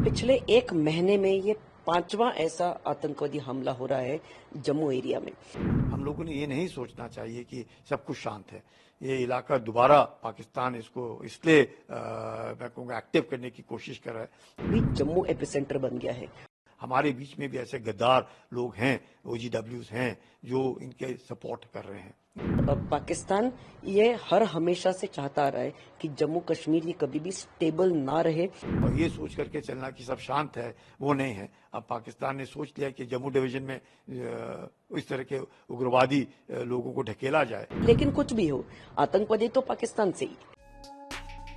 पिछले एक महीने में ये पांचवा ऐसा आतंकवादी हमला हो रहा है जम्मू एरिया में। हम लोगों ने ये नहीं सोचना चाहिए कि सब कुछ शांत है। ये इलाका दोबारा पाकिस्तान इसको इसलिए मैं कहूँगा एक्टिव करने की कोशिश कर रहा है। अभी जम्मू एपिसेंटर बन गया है। हमारे बीच में भी ऐसे गद्दार लोग हैं, OGWs हैं, जो इनके सपोर्ट कर रहे हैं। पाकिस्तान ये हर हमेशा से चाहता आ रहा है कि जम्मू कश्मीर ये कभी भी स्टेबल ना रहे। और ये सोच करके चलना कि सब शांत है, वो नहीं है। अब पाकिस्तान ने सोच लिया कि जम्मू डिवीजन में इस तरह के उग्रवादी लोगों को ढकेला जाए। लेकिन कुछ भी हो, आतंकवादी तो पाकिस्तान से ही।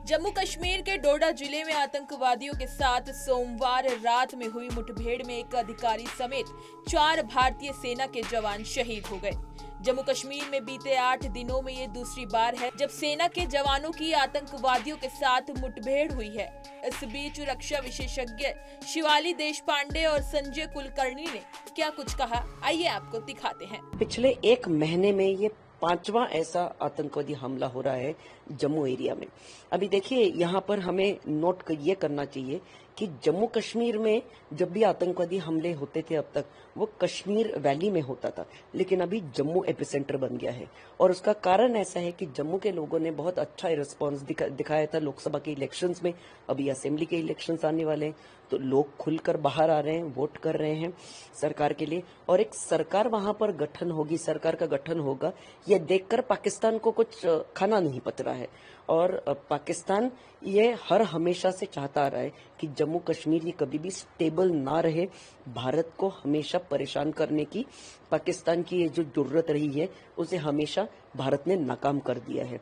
जम्मू कश्मीर के डोडा जिले में आतंकवादियों के साथ सोमवार रात में हुई मुठभेड़ में एक अधिकारी समेत 4 भारतीय सेना के जवान शहीद हो गए। जम्मू कश्मीर में बीते 8 दिनों में ये दूसरी बार है जब सेना के जवानों की आतंकवादियों के साथ मुठभेड़ हुई है। इस बीच रक्षा विशेषज्ञ शिवाली देशपांडे और संजय कुलकर्णी ने क्या कुछ कहा, आइए आपको दिखाते हैं। पिछले एक महीने में ये पांचवा ऐसा आतंकवादी हमला हो रहा है जम्मू एरिया में। अभी देखिए, यहाँ पर हमें नोट ये करना चाहिए कि जम्मू कश्मीर में जब भी आतंकवादी हमले होते थे अब तक वो कश्मीर वैली में होता था, लेकिन अभी जम्मू एपिसेंटर बन गया है। और उसका कारण ऐसा है कि जम्मू के लोगों ने बहुत अच्छा रिस्पांस दिखाया था लोकसभा के इलेक्शंस में। अभी असेंबली के इलेक्शंस आने वाले हैं तो लोग खुलकर बाहर आ रहे हैं, वोट कर रहे हैं सरकार के लिए, और एक सरकार वहां पर गठन होगी, सरकार का गठन होगा। ये देखकर पाकिस्तान को कुछ खाना नहीं पच रहा है। और पाकिस्तान ये हर हमेशा से चाहता आ रहा है कि जम्मू कश्मीर ये कभी भी स्टेबल ना रहे। भारत को हमेशा परेशान करने की पाकिस्तान की ये जो जरूरत रही है उसे हमेशा भारत ने नाकाम कर दिया है।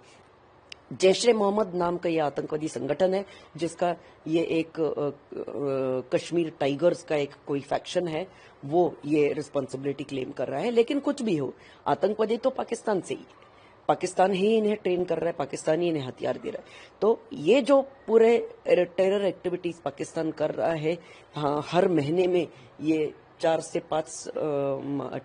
जैश-ए-मोहम्मद नाम का ये आतंकवादी संगठन है जिसका ये एक कश्मीर टाइगर्स का एक कोई फैक्शन है, वो ये रिस्पॉन्सिबिलिटी क्लेम कर रहा है। लेकिन कुछ भी हो, आतंकवादी तो पाकिस्तान से ही, पाकिस्तान ही इन्हें ट्रेन कर रहा है, पाकिस्तान ही इन्हें हथियार दे रहा है। तो ये जो पूरे टेरर एक्टिविटीज पाकिस्तान कर रहा है, हाँ, हर महीने में ये 4 से 5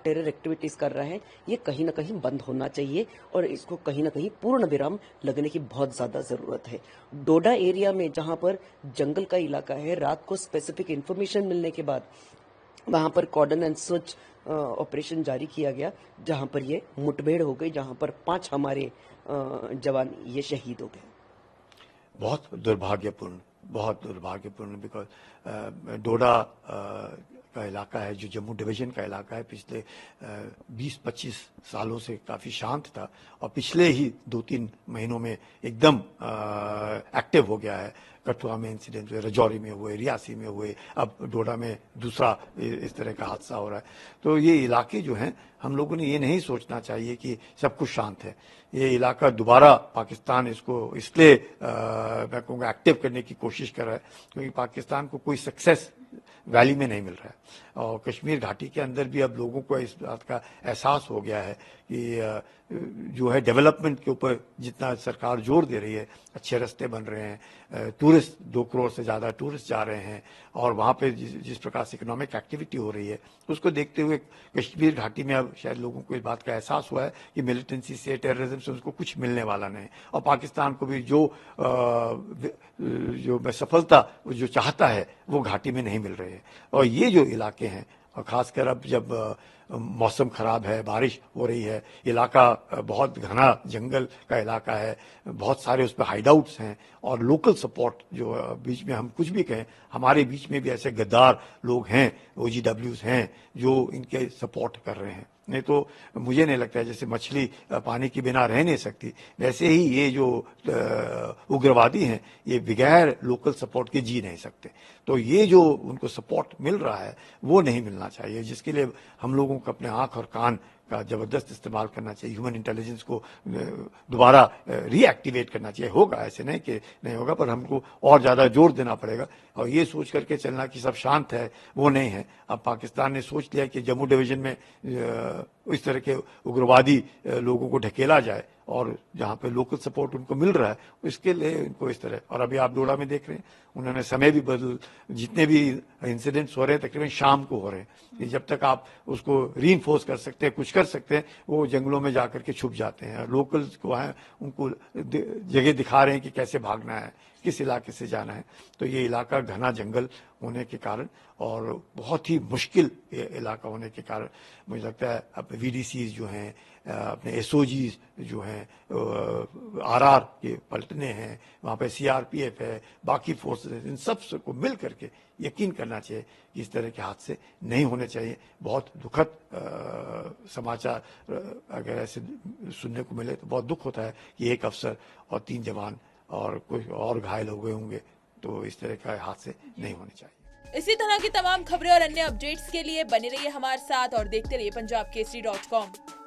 टेरर एक्टिविटीज कर रहा है, ये कहीं ना कहीं बंद होना चाहिए और इसको कहीं ना कहीं पूर्ण विराम लगने की बहुत ज्यादा जरूरत है। डोडा एरिया में जहां पर जंगल का इलाका है, रात को स्पेसिफिक इंफॉर्मेशन मिलने के बाद वहां पर कॉर्डन एंड सर्च ऑपरेशन जारी किया गया, जहां पर ये मुठभेड़ हो गई, जहां पर 5 हमारे जवान ये शहीद हो गए। बहुत दुर्भाग्यपूर्ण बिकॉज डोडा का इलाका है जो जम्मू डिवीजन का इलाका है, पिछले 20-25 सालों से काफी शांत था और पिछले ही 2-3 महीनों में एकदम एक्टिव हो गया है। कठुआ में इंसिडेंट हुए, राजौरी में हुए, रियासी में हुए, अब डोडा में दूसरा इस तरह का हादसा हो रहा है। तो ये इलाके जो हैं, हम लोगों ने ये नहीं सोचना चाहिए कि सब कुछ शांत है। ये इलाका दोबारा पाकिस्तान इसको इसलिए मैं कहूँगा एक्टिव करने की कोशिश कर रहा है क्योंकि पाकिस्तान को कोई सक्सेस वैली में नहीं मिल रहा है। और कश्मीर घाटी के अंदर भी अब लोगों को इस बात का एहसास हो गया है कि जो है डेवलपमेंट के ऊपर जितना सरकार जोर दे रही है, अच्छे रास्ते बन रहे हैं, टूरिस्ट 2 करोड़ से ज़्यादा टूरिस्ट जा रहे हैं और वहाँ पे जिस प्रकार से इकोनॉमिक एक्टिविटी हो रही है उसको देखते हुए कश्मीर घाटी में अब शायद लोगों को इस बात का एहसास हुआ है कि मिलिटेंसी से, टेररिज्म से उसको कुछ मिलने वाला नहीं। और पाकिस्तान को भी जो सफलता जो चाहता है वो घाटी में नहीं मिल रही है। और ये जो इलाके हैं, और खासकर अब जब मौसम खराब है, बारिश हो रही है, इलाका बहुत घना जंगल का इलाका है, बहुत सारे उस पर हाइडआउट्स हैं और लोकल सपोर्ट जो बीच में हम कुछ भी कहें, हमारे बीच में भी ऐसे गद्दार लोग हैं, OGWs हैं, जो इनके सपोर्ट कर रहे हैं। नहीं तो मुझे नहीं लगता है, जैसे मछली पानी के बिना रह नहीं सकती, वैसे ही ये जो उग्रवादी हैं ये बगैर लोकल सपोर्ट के जी नहीं सकते। तो ये जो उनको सपोर्ट मिल रहा है वो नहीं मिलना चाहिए, जिसके लिए हम लोगों को अपने आंख और कान का जबरदस्त इस्तेमाल करना चाहिए। ह्यूमन इंटेलिजेंस को दोबारा रीएक्टिवेट करना चाहिए। होगा, ऐसे नहीं कि नहीं होगा, पर हमको और ज़्यादा जोर देना पड़ेगा। और ये सोच करके चलना कि सब शांत है, वो नहीं है। अब पाकिस्तान ने सोच लिया कि जम्मू डिवीजन में इस तरह के उग्रवादी लोगों को ढकेला जाए और जहाँ पे लोकल सपोर्ट उनको मिल रहा है इसके लिए इनको इस तरह। और अभी आप डोडा में देख रहे हैं, उन्होंने समय भी बदल, जितने भी इंसिडेंट्स हो रहे हैं तकरीबन शाम को हो रहे हैं। जब तक आप उसको रीइंफोर्स कर सकते हैं, कुछ कर सकते हैं, वो जंगलों में जाकर के छुप जाते हैं। लोकल्स को है उनको जगह दिखा रहे हैं कि कैसे भागना है, किस इलाके से जाना है। तो ये इलाका घना जंगल होने के कारण और बहुत ही मुश्किल इलाका होने के कारण मुझे लगता है अब VDCs जो हैं, अपने SOGs जो हैं, RR के पलटने हैं, वहाँ पे CRPF है, बाकी फोर्सेस, इन सब को मिल करके यकीन करना चाहिए कि इस तरह के हादसे नहीं होने चाहिए। बहुत दुखद समाचार अगर ऐसे सुनने को मिले तो बहुत दुख होता है कि एक अफसर और 3 जवान और कुछ और घायल हो गए होंगे। तो इस तरह का हादसे नहीं होने चाहिए। इसी तरह की तमाम खबरें और अन्य अपडेट्स के लिए बने रहिए हमारे साथ और देखते रहिए punjabkesari.com।